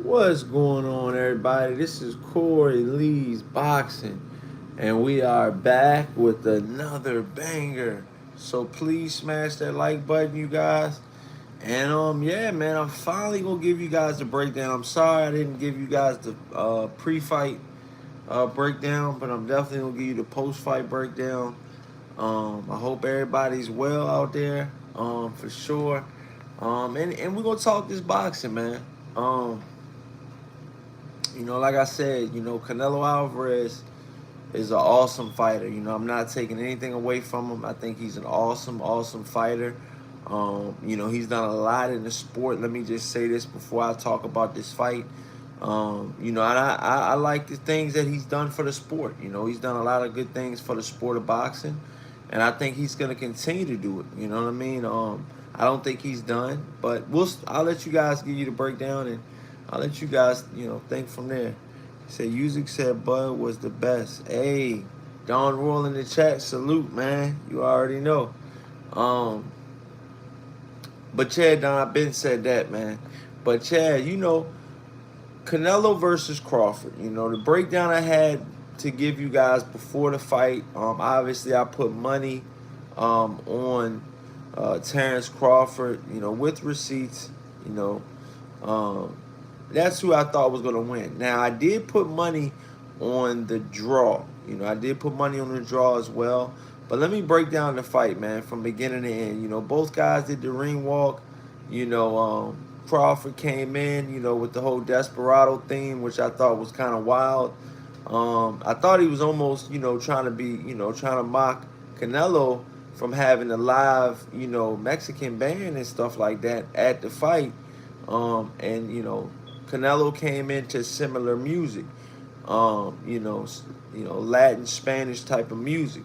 What's going on, everybody? This is Corey Lee's Boxing, and we are back with another banger. So please smash that like button, you guys. And yeah, man, I'm finally gonna give you guys the breakdown. I'm sorry I didn't give you guys the pre-fight breakdown, but I'm definitely gonna give you the post-fight breakdown. I hope everybody's well out there, for sure. And we're gonna talk this boxing, man. Um, like I said, Canelo Alvarez is an awesome fighter. I'm not taking anything away from him. I think he's an awesome, awesome fighter. He's done a lot in the sport. Let me just say this before I talk about this fight. And I like the things that he's done for the sport. He's done a lot of good things for the sport of boxing, and I think he's going to continue to do it. You know what I mean? I don't think he's done, but I'll let you guys give you the breakdown, and I'll let you guys, think from there. He said, Music said Bud was the best. Hey, Don Roll in the chat, salute, man. You already know. Um, but Chad, Don, I've been said that, man. But Chad, Canelo versus Crawford. The breakdown I had to give you guys before the fight. Obviously, I put money on Terrence Crawford. With receipts. You know, um, that's who I thought was gonna win. Now, I did put money on the draw. I did put money on the draw as well. But let me break down the fight, man, from beginning to end. Both guys did the ring walk. Crawford came in, with the whole Desperado theme, which I thought was kind of wild. I thought he was almost, trying to be, trying to mock Canelo from having a live, Mexican band and stuff like that at the fight. And Canelo came into similar music, Latin, Spanish type of music,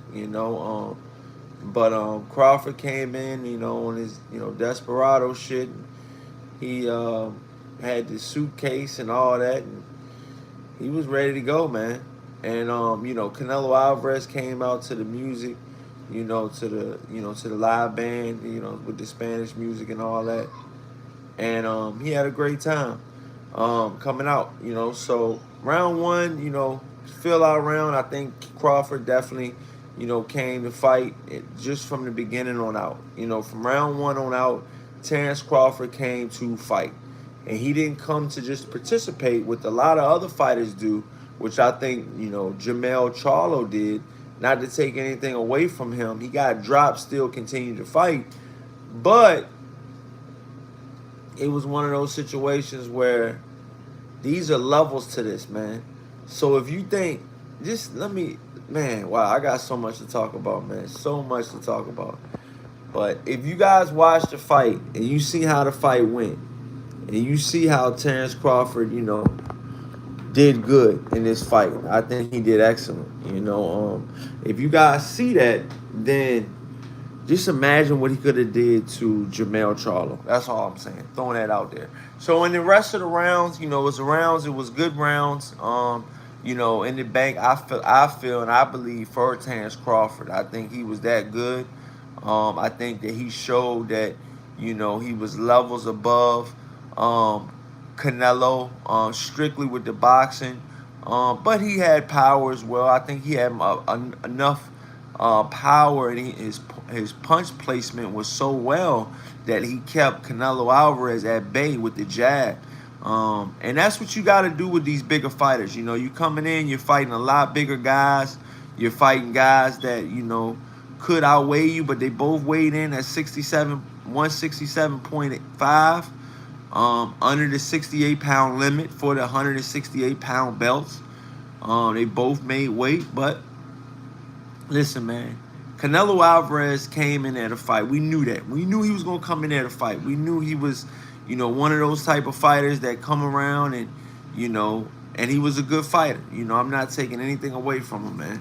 But Crawford came in, on his, Desperado shit. He had the suitcase and all that, and he was ready to go, man. And Canelo Alvarez came out to the music, to the live band, with the Spanish music and all that. And he had a great time coming out, So round one, fill out round. I think Crawford definitely, came to fight just from the beginning on out. From round one on out, Terrence Crawford came to fight. And he didn't come to just participate with a lot of other fighters do, which I think, Jamel Charlo did. Not to take anything away from him. He got dropped, still continued to fight. But it was one of those situations where these are levels to this, man. So if you think, just let me, man, wow, I got so much to talk about, man. So much to talk about. But if you guys watch the fight and you see how the fight went, and you see how Terrence Crawford, did good in this fight, I think he did excellent. If you guys see that, then just imagine what he could have did to Jamel Charlo. That's all I'm saying. Throwing that out there. So in the rest of the rounds, it was good rounds. In the bank, I feel, and I believe for Terrence Crawford. I think he was that good. I think that he showed that, he was levels above Canelo, strictly with the boxing. But he had power as well. I think he had enough power, and his punch placement was so well that he kept Canelo Alvarez at bay with the jab. And that's what you got to do with these bigger fighters. You coming in, you're fighting a lot bigger guys. You're fighting guys that, could outweigh you, but they both weighed in at 167.5, under the 68-pound limit for the 168-pound belts. They both made weight, but listen, man, Canelo Alvarez came in there to fight. We knew that. We knew he was going to come in there to fight. We knew he was, one of those type of fighters that come around and, and he was a good fighter. I'm not taking anything away from him, man.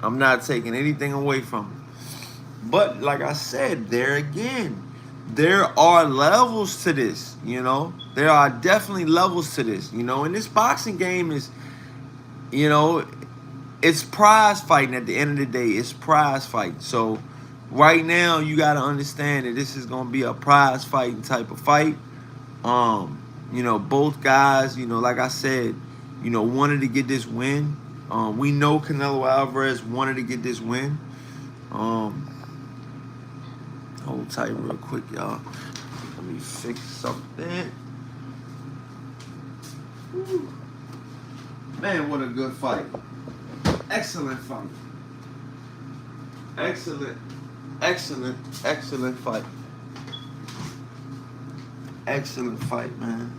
I'm not taking anything away from him. But like I said, there again, there are levels to this, There are definitely levels to this, And this boxing game is, it's prize fighting at the end of the day. It's prize fighting. So, right now you got to understand that this is going to be a prize fighting type of fight. Both guys, like I said, wanted to get this win. We know Canelo Alvarez wanted to get this win. Hold tight real quick, y'all. Let me fix something. Woo. Man, what a good fight. Excellent fight. Excellent fight. Excellent fight, man.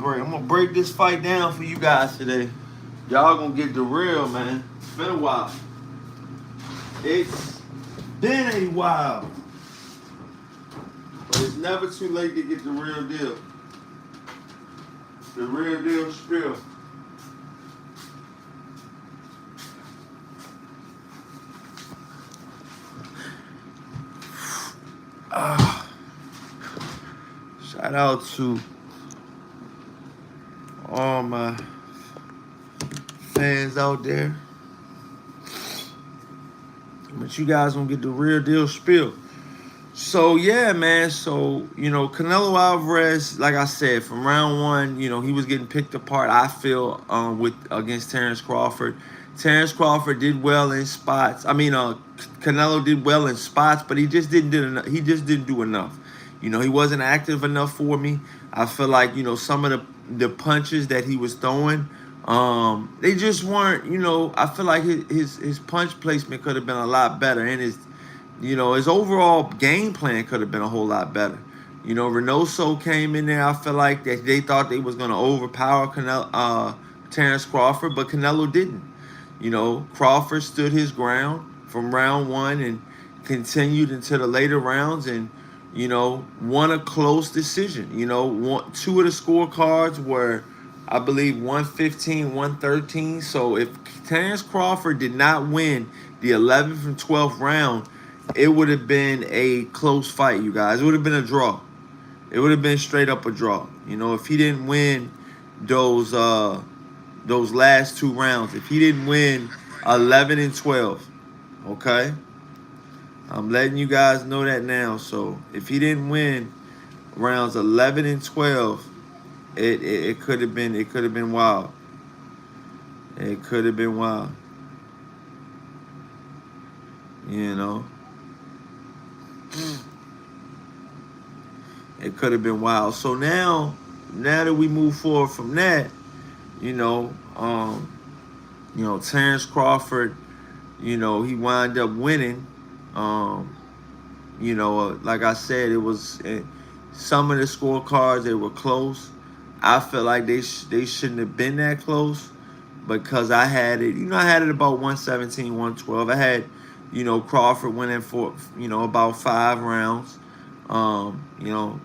I'm gonna break this fight down for you guys today. Y'all gonna get the real, man. It's been a while. It's been a while. But it's never too late to get the real deal. The real deal spill. Shout out to all my fans out there. But you guys gonna get the real deal spill. So yeah, man. So Canelo Alvarez, like I said, from round one, he was getting picked apart. I feel against Terrence Crawford. Terrence Crawford did well in spots. Canelo did well in spots, but he just didn't do enough. He just didn't do enough. He wasn't active enough for me. I feel like some of the punches that he was throwing, they just weren't. I feel like his punch placement could have been a lot better, and his overall game plan could have been a whole lot better. Reynoso came in there. I feel like that they thought they was gonna overpower Terrence Crawford, but Canelo didn't. Crawford stood his ground from round one and continued into the later rounds and won a close decision. Two of the scorecards were, I believe, 115, 113. So if Terrence Crawford did not win the 11th and 12th round, it would have been a close fight, you guys. It would have been a draw. It would have been straight up a draw. If he didn't win those last two rounds, if he didn't win 11 and 12, okay? I'm letting you guys know that now. So if he didn't win rounds 11 and 12, it could have been wild. It could have been wild. It could have been wild. So now that we move forward from that, Terrence Crawford, he wound up winning. Like I said, it was some of the scorecards, they were close. I feel like they shouldn't have been that close because I had it, I had it about 117, 112. I had, Crawford winning for, about 5 rounds. And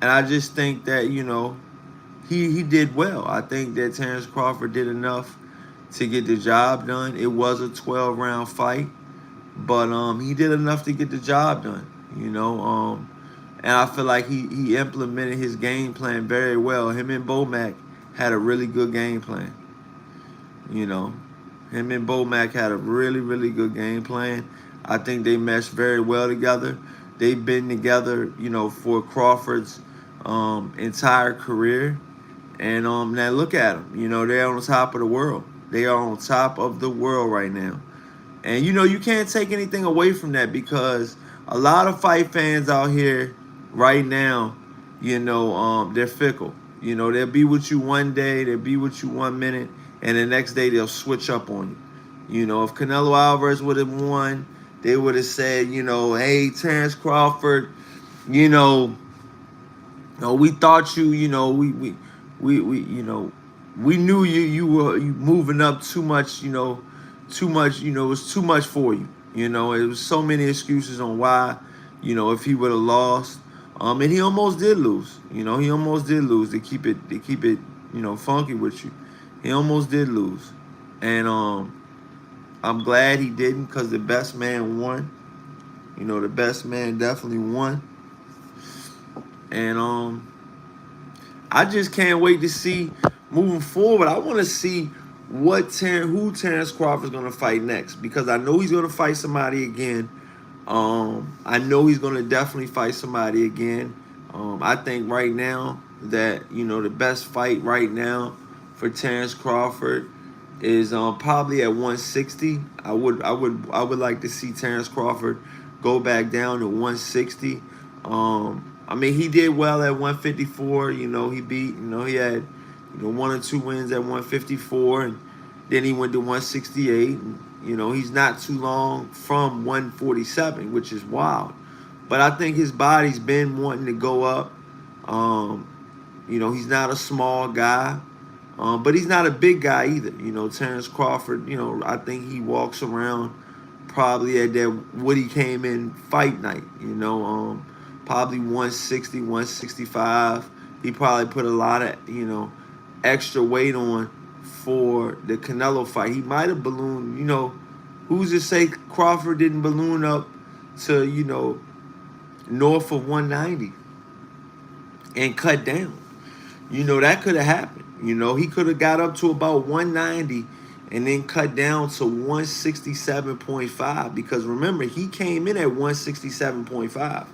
I just think that, he did well. I think that Terrence Crawford did enough to get the job done. It was a 12-round fight, but he did enough to get the job done, and I feel like he implemented his game plan very well. Him and Bomac had a really good game plan. Him and Bomac had a really, really good game plan. I think they meshed very well together. They've been together, for Crawford's entire career. And now look at them. They're on top of the world. They are on top of the world right now. And, you can't take anything away from that because a lot of fight fans out here right now, they're fickle. They'll be with you one day, they'll be with you 1 minute, and the next day they'll switch up on you. If Canelo Alvarez would have won, they would have said, hey, Terrence Crawford, we thought you, we knew you were moving up too much, it was too much for you. It was so many excuses on why, if he would have lost. And he almost did lose. He almost did lose to keep it, funky with you. He almost did lose. And I'm glad he didn't because the best man won. The best man definitely won. And I just can't wait to see moving forward. I want to see who Terrence Crawford's gonna fight next, because I know he's gonna fight somebody again. I know he's gonna definitely fight somebody again. I think right now that the best fight right now for Terrence Crawford is probably at 160. I would like to see Terrence Crawford go back down to 160. I mean, he did well at 154. He beat. He had one or two wins at 154, and then he went to 168. And, he's not too long from 147, which is wild. But I think his body's been wanting to go up. He's not a small guy, but he's not a big guy either. Terrence Crawford, I think he walks around probably at that what he came in fight night, probably 160, 165. He probably put a lot of, extra weight on for the Canelo fight. He might have ballooned, who's to say Crawford didn't balloon up to, north of 190 and cut down. That could have happened. He could have got up to about 190 and then cut down to 167.5, because remember, he came in at 167.5.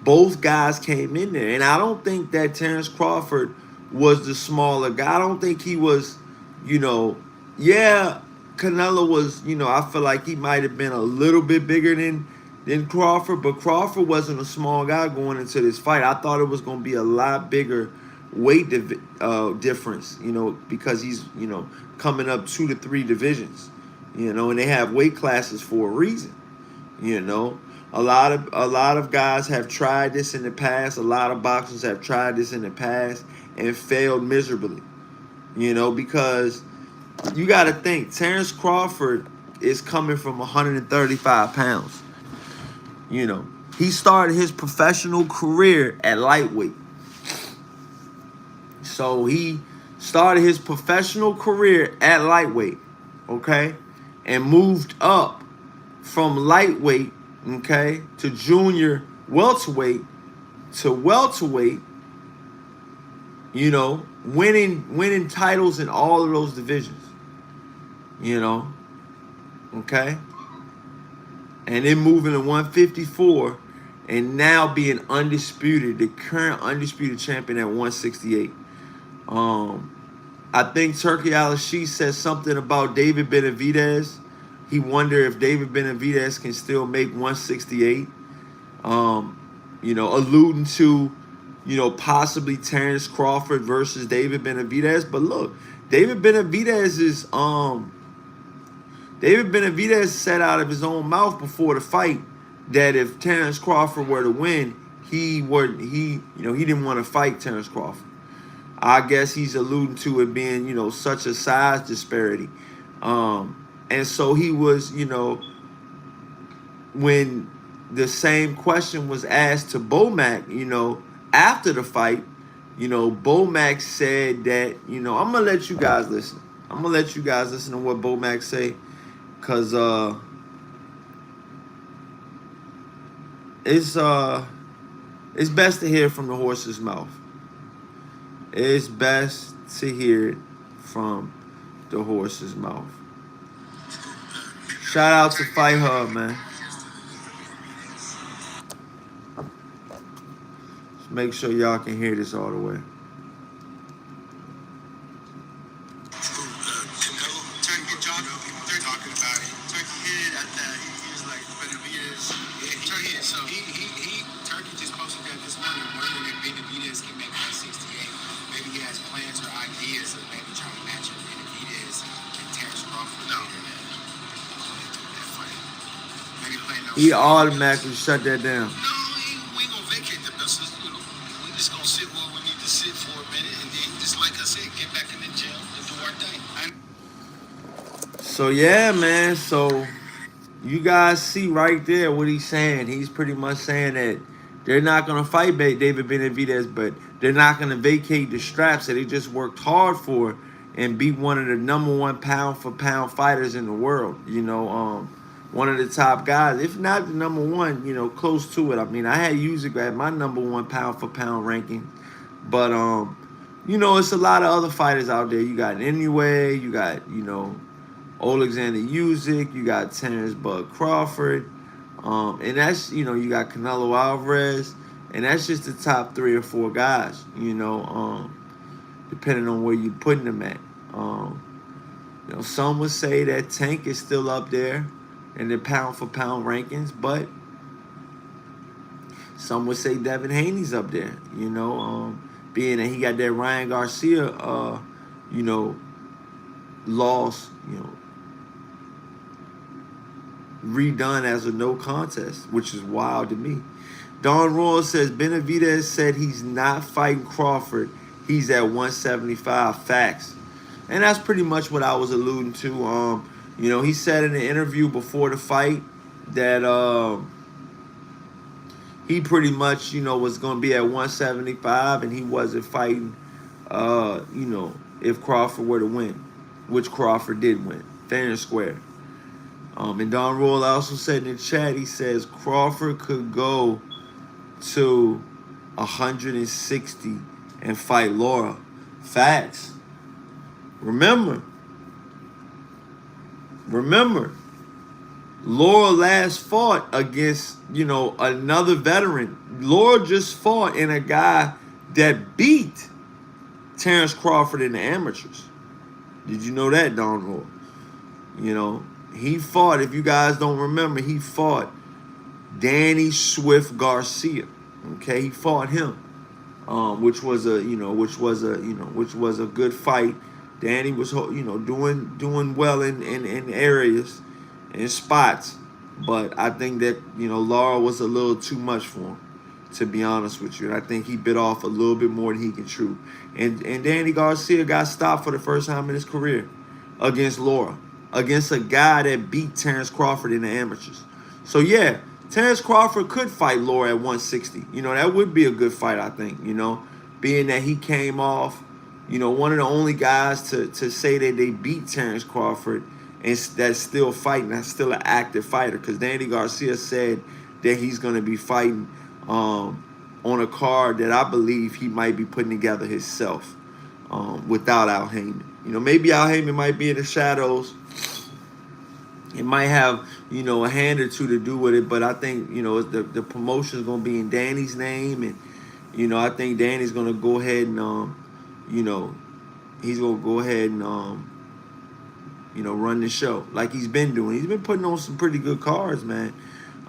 Both guys came in there. And I don't think that Terrence Crawford was the smaller guy. I don't think he was, Canelo was, I feel like he might have been a little bit bigger than Crawford, but Crawford wasn't a small guy going into this fight. I thought it was going to be a lot bigger weight difference, because he's, coming up 2 to 3 divisions, and they have weight classes for a reason. A lot of guys have tried this in the past. A lot of boxers have tried this in the past and failed miserably. Because you got to think, Terrence Crawford is coming from 135 pounds. He started his professional career at lightweight. So he started his professional career at lightweight, okay? And moved up from lightweight, okay, to junior welterweight to welterweight, winning titles in all of those divisions, okay? And then moving to 154 and now being undisputed, the current undisputed champion at 168. I think Turkey Al-Sheikh said something about David Benavidez. He wondered if David Benavidez can still make 168. Alluding to, possibly Terrence Crawford versus David Benavidez. But look, David Benavidez said out of his own mouth before the fight that if Terrence Crawford were to win, he didn't want to fight Terrence Crawford. I guess he's alluding to it being, such a size disparity. And so he was, when the same question was asked to Bomac, after the fight, Bomac said that, I'm going to let you guys listen. I'm going to let you guys listen to what Bomac say, because it's best to hear from the horse's mouth. It's best to hear it from the horse's mouth. Shout out to Fight Hub, man. Just make sure y'all can hear this all the way. He automatically shut that down. No, we ain't gonna vacate the business. We just gonna sit where we need to sit for a minute, and then, just like I said, get back in the gym and do our thing. So yeah, man. So you guys see right there what he's saying. He's pretty much saying that they're not gonna fight David Benavidez, but they're not gonna vacate the straps that they just worked hard for and be one of the #1 pound for pound fighters in the world. One of the top guys, if not the #1, close to it. I mean, I had Usyk at my #1 pound for pound ranking, but you know, it's a lot of other fighters out there. You got Anyway, you got, you know, Alexander Usyk, you got Terrence Bud Crawford, and that's, you know, you got Canelo Alvarez, and that's just the top 3 or 4 guys, you know, depending on where you're putting them at. You know, some would say that Tank is still up there in the pound for pound rankings, but some would say Devin Haney's up there, you know, being that he got that Ryan Garcia, you know, loss, you know, redone as a no contest, which is wild to me. Don Royal says Benavidez said he's not fighting Crawford. He's at 175. Facts. And that's pretty much what I was alluding to. You know, he said in an interview before the fight that he pretty much, you know, was going to be at 175 and he wasn't fighting, you know, if Crawford were to win, which Crawford did win, fair and square. And Don Royal also said in the chat, he says Crawford could go to 160 and fight Laura. Facts. Remember, Laura last fought against, you know, another veteran. Laura just fought in a guy that beat Terrence Crawford in the amateurs. Did you know that, Don Royal? You know, he fought, if you guys don't remember, he fought Danny Swift Garcia. Okay, he fought him, which was a good fight. Danny was, you know, doing well in areas, in spots, but I think that, you know, Lara was a little too much for him, to be honest with you. And I think he bit off a little bit more than he can chew. And Danny Garcia got stopped for the first time in his career against Lara, against a guy that beat Terrence Crawford in the amateurs. So yeah, Terrence Crawford could fight Lara at 160. You know, that would be a good fight, I think, you know, being that he came off, you know, one of the only guys to say that they beat Terrence Crawford and that's still fighting, that's still an active fighter, because Danny Garcia said that he's going to be fighting on a card that I believe he might be putting together himself without Al Heyman. You know, maybe Al Heyman might be in the shadows. It might have, you know, a hand or two to do with it, but I think, you know, the promotion is going to be in Danny's name, and, you know, I think Danny's going to go ahead and, you know, he's going to go ahead and, you know, run the show like he's been doing. He's been putting on some pretty good cards, man,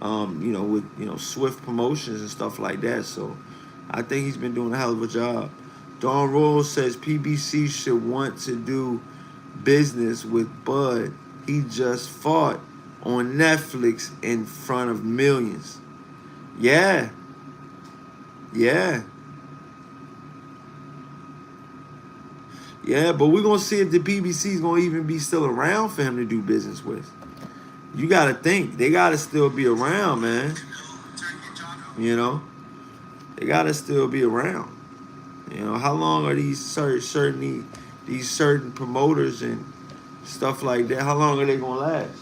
you know, with, you know, Swift Promotions and stuff like that. So I think he's been doing a hell of a job. Don Royal says PBC should want to do business with Bud. He just fought on Netflix in front of millions. Yeah. Yeah. Yeah, but we're going to see if the PBC is going to even be still around for him to do business with. You got to think. They got to still be around, man. You know? They got to still be around. You know, how long are these certain promoters and stuff like that, how long are they going to last?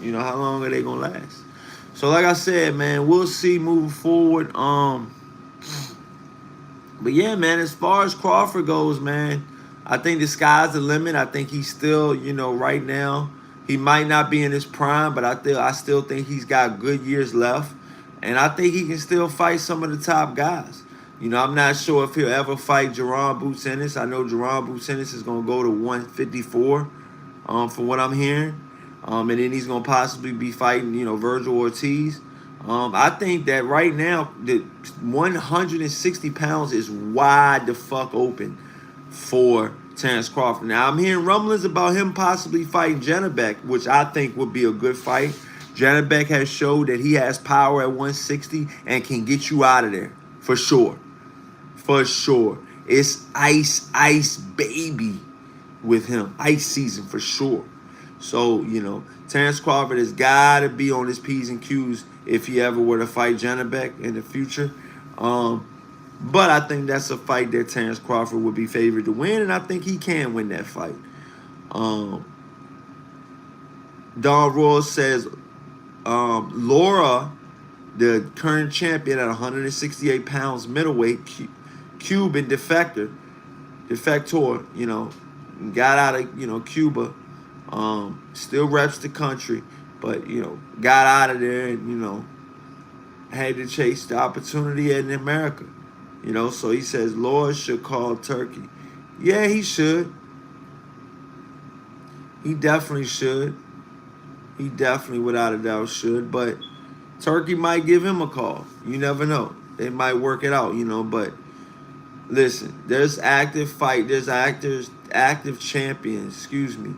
You know, how long are they going to last? So like I said, man, we'll see moving forward. But yeah, man, as far as Crawford goes, man, I think the sky's the limit. I think he's still, you know, right now, he might not be in his prime, but I still think he's got good years left. And I think he can still fight some of the top guys. You know, I'm not sure if he'll ever fight Jerron Boots Ennis. I know Jerron Boots Ennis is going to go to 154, from what I'm hearing. And then he's going to possibly be fighting, you know, Virgil Ortiz. I think that right now, the 160 pounds is wide the fuck open for Terrence Crawford. Now, I'm hearing rumblings about him possibly fighting Janabek, which I think would be a good fight. Janabek has showed that he has power at 160 and can get you out of there, for sure. For sure. It's ice baby with him. Ice season for sure. So, you know, Terrence Crawford has got to be on his P's and Q's if he ever were to fight Janabek in the future. But I think that's a fight that Terrence Crawford would be favored to win, and I think he can win that fight. Don Royal says Laura, the current champion at 168 pounds middleweight, Cuban defector, defector, you know, got out of, you know, Cuba, still reps the country, but, you know, got out of there and, you know, had to chase the opportunity in America. You know, so he says Lord should call Turkey. Yeah, he should. He definitely should. He definitely, without a doubt, should. But Turkey might give him a call. You never know. They might work it out, you know. But listen, there's active fight. There's active champions, excuse me,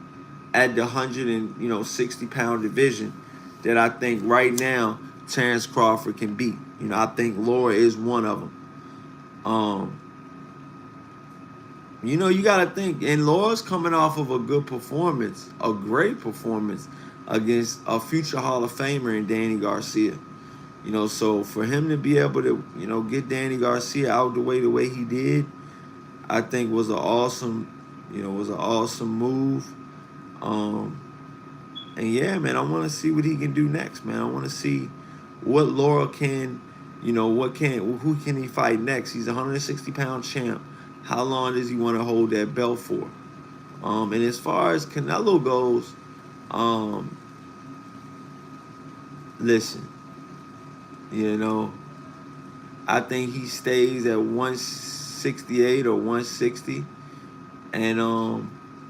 at the 160-pound division that I think right now Terrence Crawford can beat. You know, I think Laura is one of them. You know, you got to think, and Laura's coming off of a good performance, a great performance against a future Hall of Famer in Danny Garcia. You know, so for him to be able to, you know, get Danny Garcia out the way he did, I think was an awesome move. And yeah, man, I want to see what he can do next, man. I want to see what Laura can, you know, who can he fight next? He's a 160-pound champ. How long does he want to hold that belt for? And as far as Canelo goes, listen, you know, I think he stays at 168 or 160. And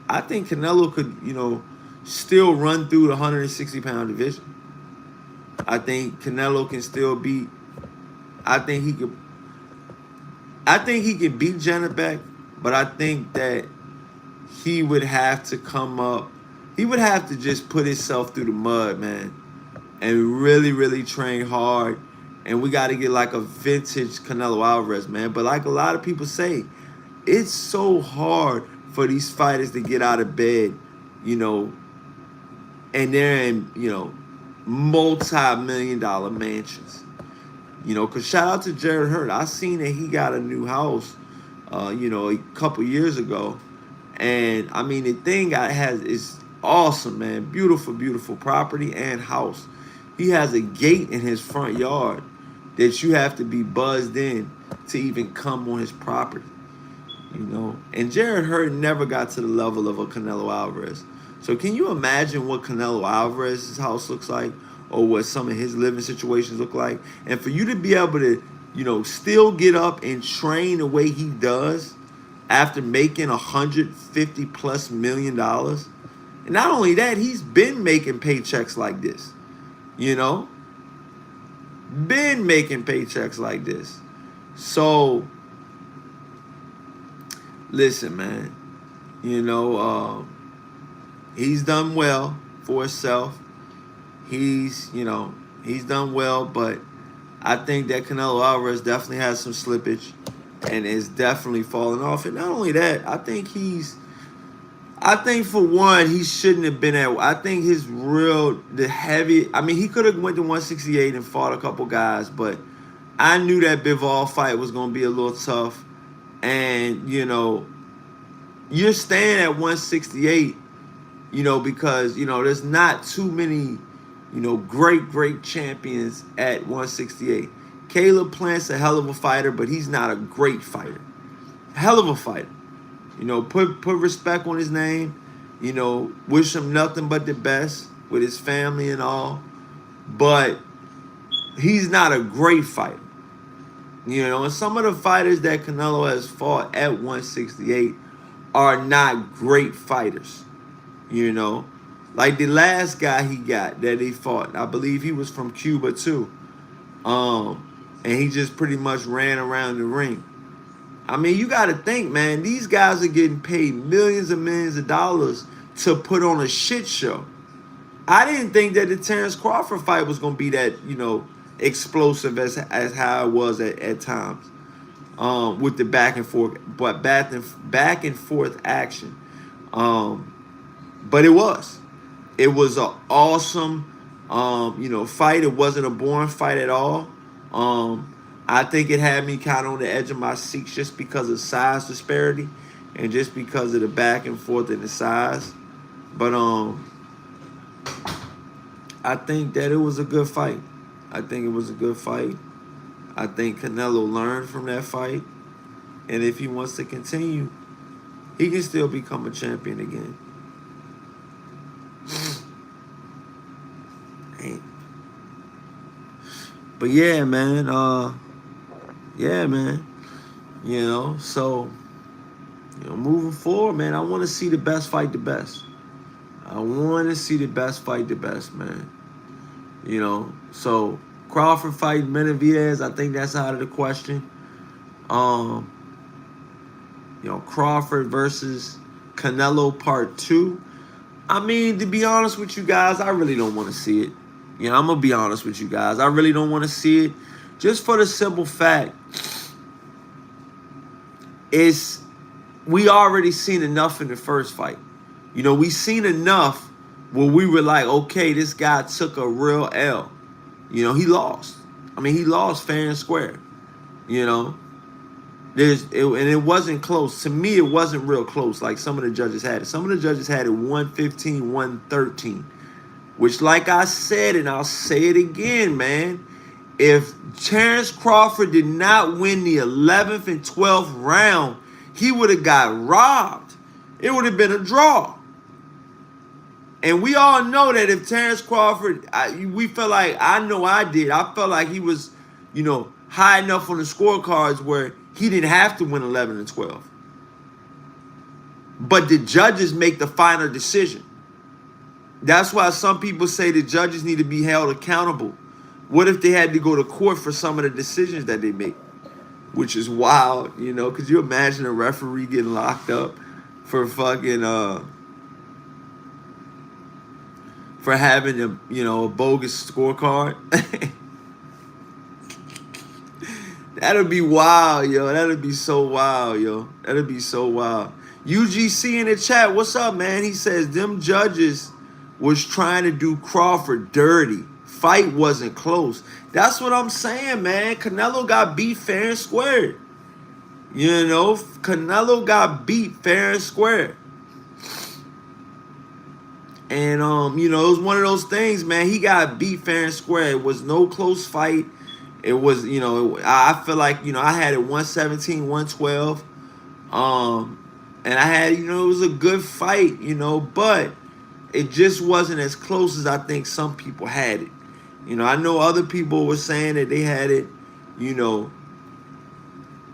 I think Canelo could, you know, still run through the 160-pound division. I think Canelo can still beat. I think he can beat Janibek, but I think that he would have to come up. He would have to just put himself through the mud, man, and really, really train hard. And we got to get like a vintage Canelo Alvarez, man. But like a lot of people say, it's so hard for these fighters to get out of bed, you know, and they're in, you know, multi-million-dollar mansions. You know, because shout out to Jared Hurd. I seen that he got a new house, you know, a couple years ago. And, I mean, the thing is awesome, man. Beautiful, beautiful property and house. He has a gate in his front yard that you have to be buzzed in to even come on his property, you know. And Jared Hurd never got to the level of a Canelo Alvarez. So can you imagine what Canelo Alvarez's house looks like, or what some of his living situations look like? And for you to be able to, you know, still get up and train the way he does after making $150+ million. And not only that, he's been making paychecks like this, you know, been making paychecks like this. So listen, man, you know, he's done well for himself. He's done well, but I think that Canelo Alvarez definitely has some slippage and is definitely falling off. And not only that, I think for one, he shouldn't have been at, I think he could have went to 168 and fought a couple guys, but I knew that Bivol fight was going to be a little tough. And, you know, you're staying at 168, you know, because, you know, there's not too many, you know, great champions at 168. Caleb Plant's a hell of a fighter, but he's not a great fighter. Hell of a fighter. You know, put respect on his name. You know, wish him nothing but the best with his family and all. But he's not a great fighter. You know, and some of the fighters that Canelo has fought at 168 are not great fighters. You know, like the last guy that he fought, I believe he was from Cuba too. And he just pretty much ran around the ring. I mean, you got to think, man, these guys are getting paid millions and millions of dollars to put on a shit show. I didn't think that the Terrence Crawford fight was going to be that, you know, explosive as how it was at times, with the back and forth action. But it was an awesome, you know, fight. It wasn't a boring fight at all. I think it had me kind of on the edge of my seat just because of size disparity and just because of the back and forth and the size. But I think that it was a good fight. I think it was a good fight. I think Canelo learned from that fight. And if he wants to continue, He can still become a champion again. But yeah, man. Yeah, man. So moving forward, man, I want to see the best fight the best. I want to see the best fight the best, man. So Crawford fighting Benavidez, I think that's out of the question. Um, Crawford versus Canelo Part 2. I mean, to be honest with you guys, I really don't want to see it. I'm going to be honest with you guys. I really don't want to see it. Just for the simple fact, we already seen enough in the first fight. We seen enough where we were like, okay, this guy took a real L. He lost. I mean, he lost fair and square. And it wasn't close. To me, it wasn't real close like some of the judges had it. Some of the judges had it 115, 113. Which, like I said, and I'll say it again, man, if Terence Crawford did not win the 11th and 12th round, he would have got robbed. It would have been a draw. And we all know that if Terence Crawford, we felt like, I know I did, I felt like he was, high enough on the scorecards where he didn't have to win 11 and 12. But the judges make the final decision. That's why some people say the judges need to be held accountable. What if they had to go to court for some of the decisions that they make? Which is wild, Could you imagine a referee getting locked up for fucking, for having a bogus scorecard? That'd be wild, yo. That'd be so wild, yo. That'd be so wild. UGC in the chat, what's up, man? He says them judges was trying to do Crawford dirty. Fight wasn't close. That's what I'm saying, man. Canelo got beat fair and square. Canelo got beat fair and square. And, it was one of those things, man. He got beat fair and square. It was no close fight. It was, I feel like, I had it 117, 112. And I had, it was a good fight, but it just wasn't as close as I think some people had it. I know other people were saying that they had it,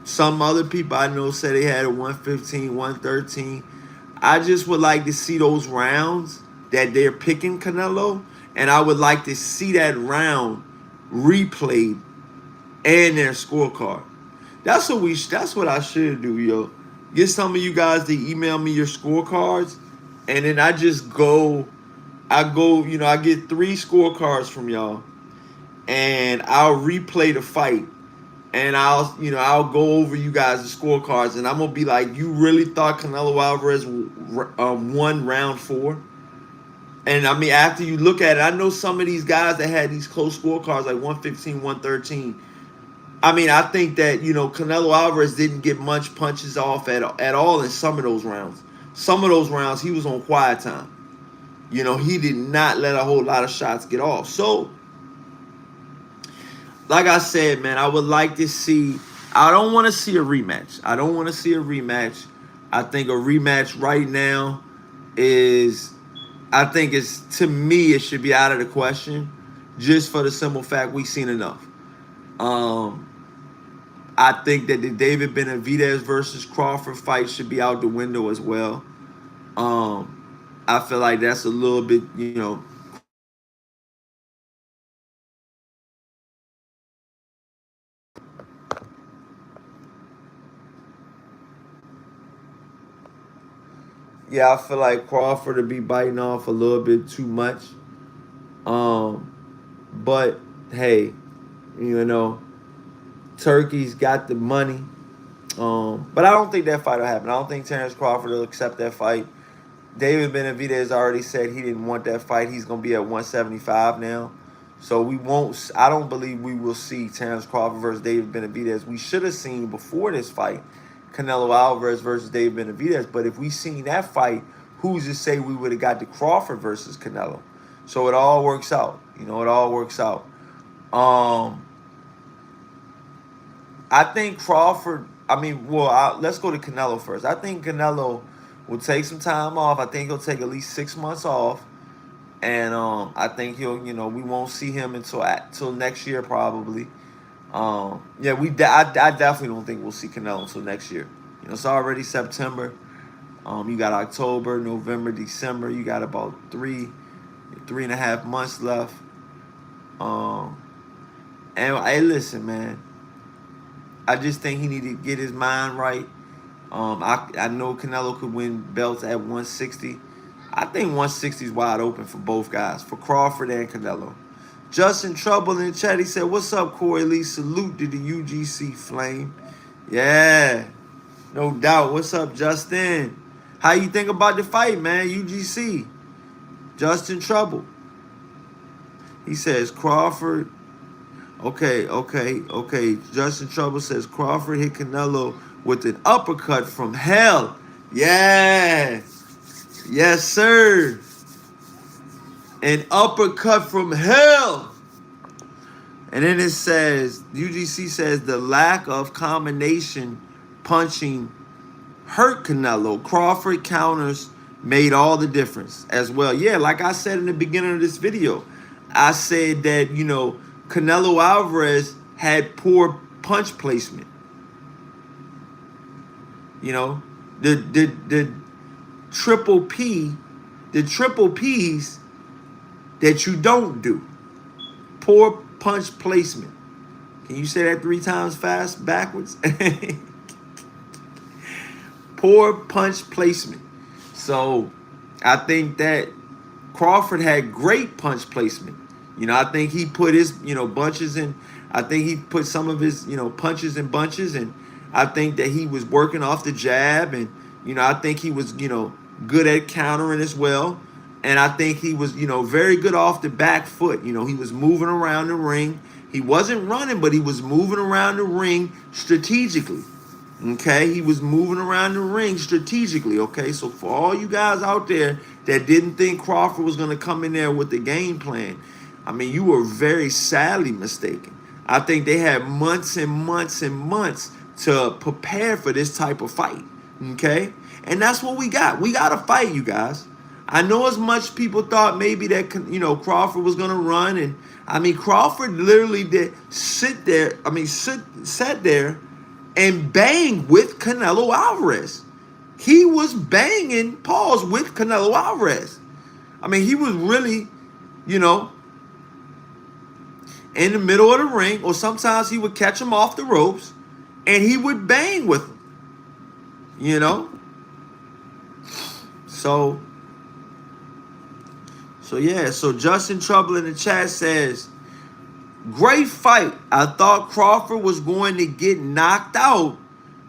some other people I know said they had it 115, 113. I just would like to see those rounds that they're picking Canelo, and I would like to see that round replayed and their scorecard. That's what I should do, yo. Get some of you guys to email me your scorecards, and then I just go, I get 3 scorecards from y'all, and I'll replay the fight, and I'll go over you guys' scorecards, and I'm gonna be like, you really thought Canelo Alvarez won round 4? And I mean, after you look at it, I know some of these guys that had these close scorecards, like 115, 113. I mean, I think that, Canelo Alvarez didn't get much punches off at all in some of those rounds. Some of those rounds, he was on quiet time. He did not let a whole lot of shots get off. So, like I said, man, I would like to see, I don't want to see a rematch. I think a rematch right now to me, it should be out of the question, just for the simple fact we've seen enough. I think that the David Benavidez versus Crawford fight should be out the window as well. I feel like that's a little bit, I feel like Crawford would be biting off a little bit too much. But hey, Turkey's got the money. But I don't think that fight will happen. I don't think Terence Crawford will accept that fight. David Benavidez already said he didn't want that fight. He's going to be at 175 now. So I don't believe we will see Terence Crawford versus David Benavidez. We should have seen before this fight Canelo Alvarez versus David Benavidez. But if we seen that fight, who's to say we would have got the Crawford versus Canelo? So it all works out. It all works out. I think Crawford let's go to Canelo first. I think Canelo will take some time off. I think he'll take at least 6 months off, and I think he'll, we won't see him until next year probably. Yeah, I definitely don't think we'll see Canelo until next year. It's already September. You got October, November, December. You got about 3.5 months left. And hey, listen, man. I just think he need to get his mind right. I know Canelo could win belts at 160. I think 160 is wide open for both guys, for Crawford and Canelo. Justin Trouble in the chat, he said, "What's up, Corey Lee? Salute to the UGC Flame." Yeah, no doubt. What's up, Justin? How you think about the fight, man? UGC. Justin Trouble. He says Crawford. Okay. Justin Trouble says Crawford hit Canelo with an uppercut from hell. Yeah. Yes, sir. An uppercut from hell. And then it says, UGC says the lack of combination punching hurt Canelo. Crawford counters made all the difference as well. Yeah, like I said in the beginning of this video, I said that, Canelo Alvarez had poor punch placement. The triple P, the triple P's that you don't do. Poor punch placement. Can you say that 3 times fast backwards? Poor punch placement. So I think that Crawford had great punch placement. I think he put his, bunches in. I think he put some of his, punches in bunches. And I think that he was working off the jab. And, I think he was, good at countering as well. And I think he was, very good off the back foot. He was moving around the ring. He wasn't running, but he was moving around the ring strategically. Okay? He was moving around the ring strategically. Okay? So for all you guys out there that didn't think Crawford was going to come in there with the game plan, you were very sadly mistaken. I think they had months and months and months to prepare for this type of fight. Okay? And that's what we got. We got a fight, you guys. I know as much people thought maybe that, Crawford was going to run. And, Crawford literally sat there and bang with Canelo Alvarez. He was banging paws with Canelo Alvarez. He was really, in the middle of the ring, or sometimes he would catch him off the ropes and he would bang with him. So Justin Trouble in the chat says, great fight. I thought Crawford was going to get knocked out,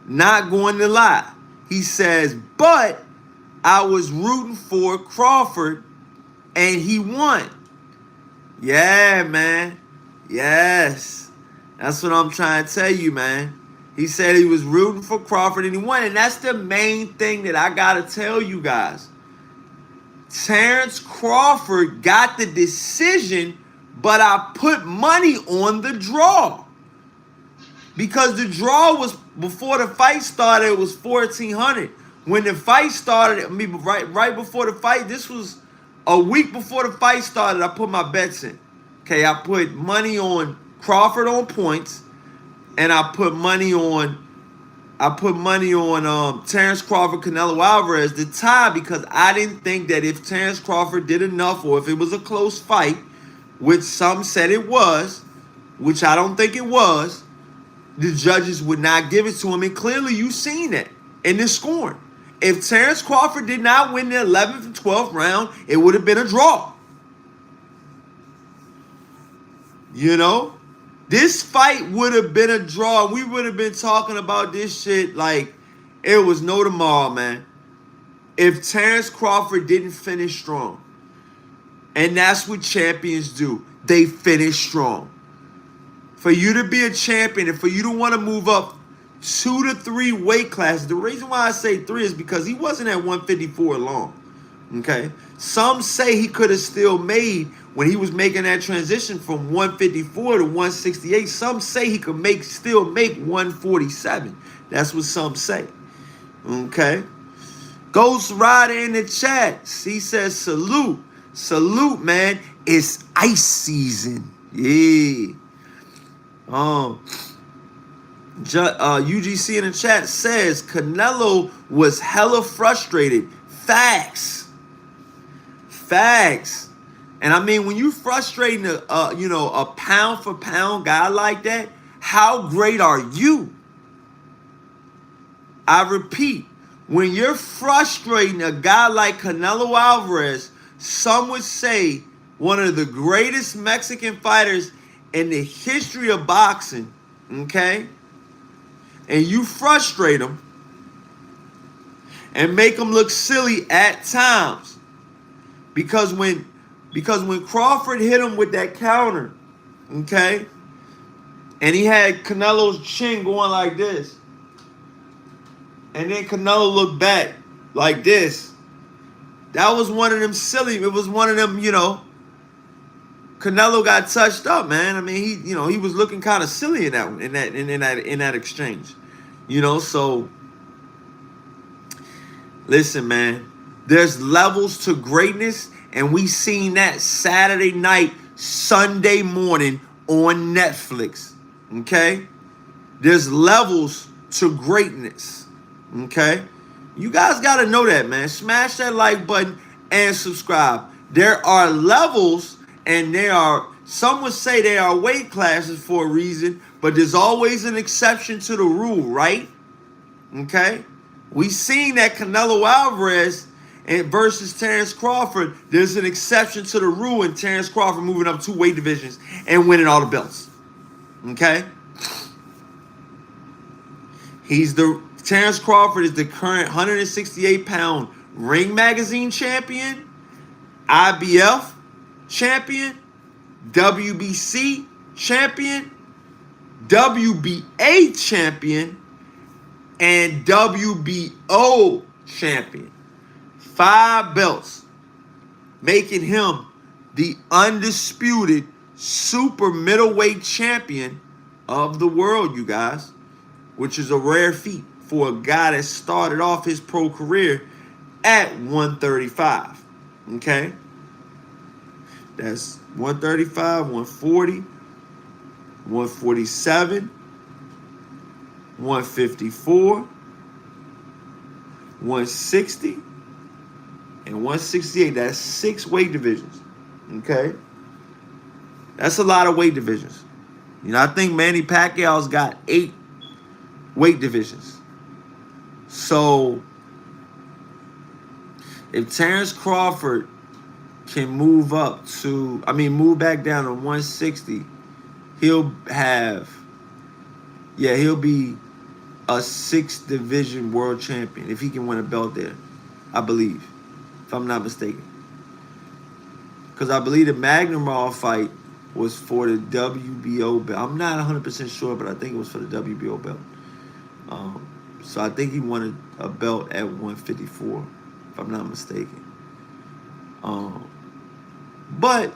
not going to lie. He says, but I was rooting for Crawford and he won. Yeah, man. Yes. That's what I'm trying to tell you, man. He said he was rooting for Crawford and he won. And that's the main thing that I got to tell you guys. Terrence Crawford got the decision, but I put money on the draw. Because the draw was, before the fight started, it was 1,400. When the fight started, right before the fight, this was a week before the fight started, I put my bets in. Okay, I put money on Crawford on points, and I put money on Terrence Crawford, Canelo Alvarez to tie, because I didn't think that if Terrence Crawford did enough, or if it was a close fight, which some said it was, which I don't think it was, the judges would not give it to him. And clearly you've seen that in this scoring. If Terrence Crawford did not win the 11th and 12th round, it would have been a draw. This fight would have been a draw. We would have been talking about this shit like it was no tomorrow, man. If Terrence Crawford didn't finish strong. And that's what champions do. They finish strong. For you to be a champion and for you to want to move up 2 to 3 weight classes. The reason why I say 3 is because he wasn't at 154 long. Okay? Some say he could have still made, when he was making that transition from 154 to 168, some say he could still make 147. That's what some say. Okay. Ghost Rider in the chat. He says, salute. Salute, man. It's ice season. Yeah. UGC in the chat says Canelo was hella frustrated. Facts. Facts. And I mean, when you frustrating a pound for pound guy like that, how great are you? I repeat, when you're frustrating a guy like Canelo Alvarez, some would say one of the greatest Mexican fighters in the history of boxing, okay? And you frustrate him and make him look silly at times. Because when Crawford hit him with that counter, okay, and he had Canelo's chin going like this, and then Canelo looked back like this, that was one of them silly, it was one of them, Canelo got touched up, man. I mean, he was looking kind of silly in that exchange. So listen, man, there's levels to greatness, and we seen that Saturday night, Sunday morning on Netflix. Okay? There's levels to greatness. Okay? You guys got to know that, man. Smash that like button and subscribe. There are levels, and some would say there are weight classes for a reason, but there's always an exception to the rule, right? Okay? We seen that Canelo Alvarez versus Terence Crawford, there's an exception to the rule in Terence Crawford moving up 2 weight divisions and winning all the belts. Okay? Terence Crawford is the current 168-pound Ring Magazine champion, IBF champion, WBC champion, WBA champion, and WBO champion. 5 belts, making him the undisputed super middleweight champion of the world, you guys, which is a rare feat for a guy that started off his pro career at 135. Okay? That's 135, 140, 147, 154, 160, and 168. That's 6 weight divisions. Okay? That's a lot of weight divisions. I think Manny Pacquiao's got 8 weight divisions. So, if Terence Crawford can move back down to 160, he'll be a 6th division world champion if he can win a belt there, I believe, if I'm not mistaken. Because I believe the Magnemar fight was for the WBO belt. I'm not 100% sure, but I think it was for the WBO belt. So I think he won a belt at 154, if I'm not mistaken. But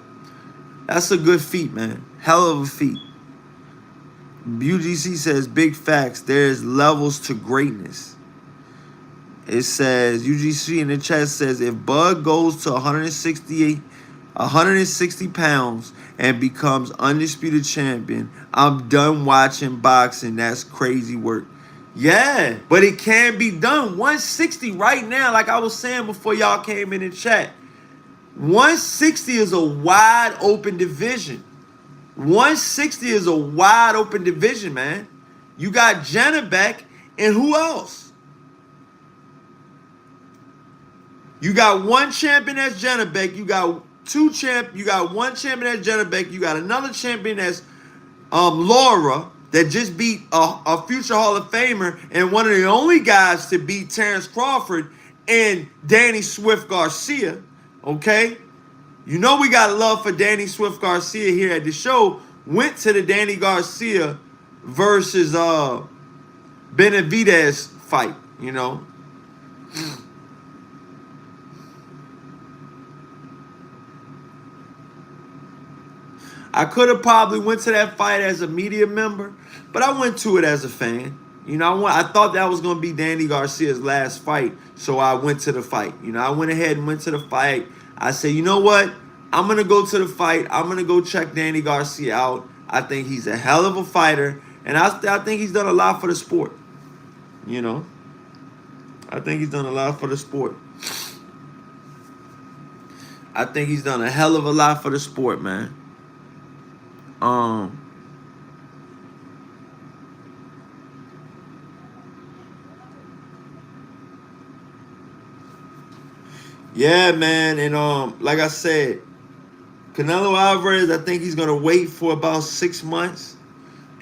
that's a good feat, man. Hell of a feat. UGC says, big facts. There's levels to greatness. It says, UGC in the chat says, if Bud goes to 160 pounds and becomes undisputed champion, I'm done watching boxing. That's crazy work. Yeah, but it can be done. 160 right now, like I was saying before y'all came in the chat. 160 is a wide open division. 160 is a wide open division, man. You got Janabek, and who else? You got one champion that's Janabek. You got You got one champion that's Janabek. You got another champion that's Laura that just beat a future Hall of Famer and one of the only guys to beat Terence Crawford and Danny Swift Garcia. Okay? We got love for Danny Swift Garcia here at the show. Went to the Danny Garcia versus Benavidez fight, I could have probably went to that fight as a media member, but I went to it as a fan. You know, I thought that was going to be Danny Garcia's last fight, so I went to the fight. You know, I went ahead and went to the fight. I said, you know what? I'm going to go to the fight. I'm going to go check Danny Garcia out. I think he's a hell of a fighter, and I think he's done a lot for the sport. You know, I think he's done a lot for the sport. I think he's done a hell of a lot for the sport, man. Yeah, man, and like I said, Canelo Alvarez, I think he's gonna wait for about 6 months,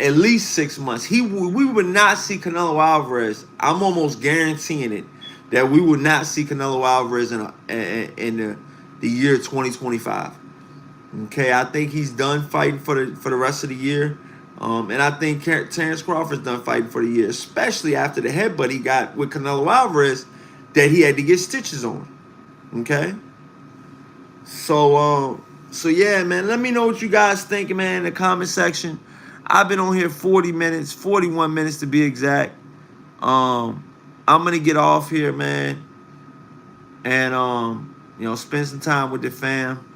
at least 6 months. We would not see Canelo Alvarez. I'm almost guaranteeing it that we would not see Canelo Alvarez in the year 2025. Okay, I think he's done fighting for the rest of the year, and I think Terrence Crawford's done fighting for the year, especially after the headbutt he got with Canelo Alvarez that he had to get stitches on. Okay, so yeah, man. Let me know what you guys think, man, in the comment section. I've been on here 40 minutes, 41 minutes to be exact. I'm gonna get off here, man, and you know, spend some time with the fam.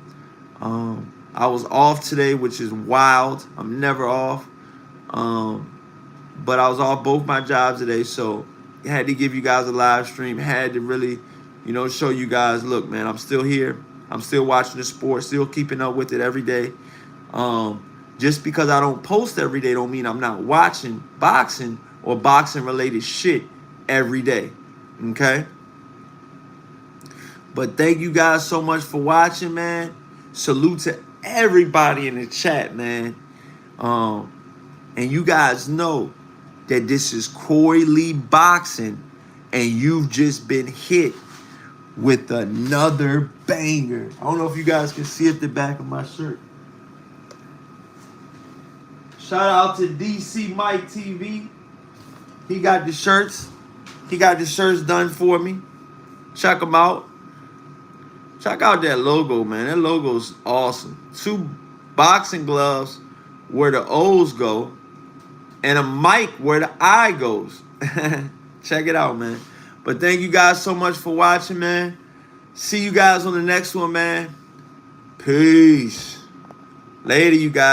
I was off today, which is wild. I'm never off. But I was off both my jobs today, so I had to give you guys a live stream. Had to really, you know, show you guys, look, man, I'm still here. I'm still watching the sport, still keeping up with it every day. Just because I don't post every day don't mean I'm not watching boxing or boxing-related shit every day, okay? But thank you guys so much for watching, man. Salute to everybody in the chat, man. And you guys know that this is Corey Lee Boxing, and you've just been hit with another banger. I don't know if you guys can see at the back of my shirt. Shout out to DC Mike TV. He got the shirts. He got the shirts done for me. Check them out. Check out that logo, man. That logo's awesome. 2 boxing gloves where the O's go, and a mic where the I goes. Check it out, man. But thank you guys so much for watching, man. See you guys on the next one, man. Peace. Later, you guys.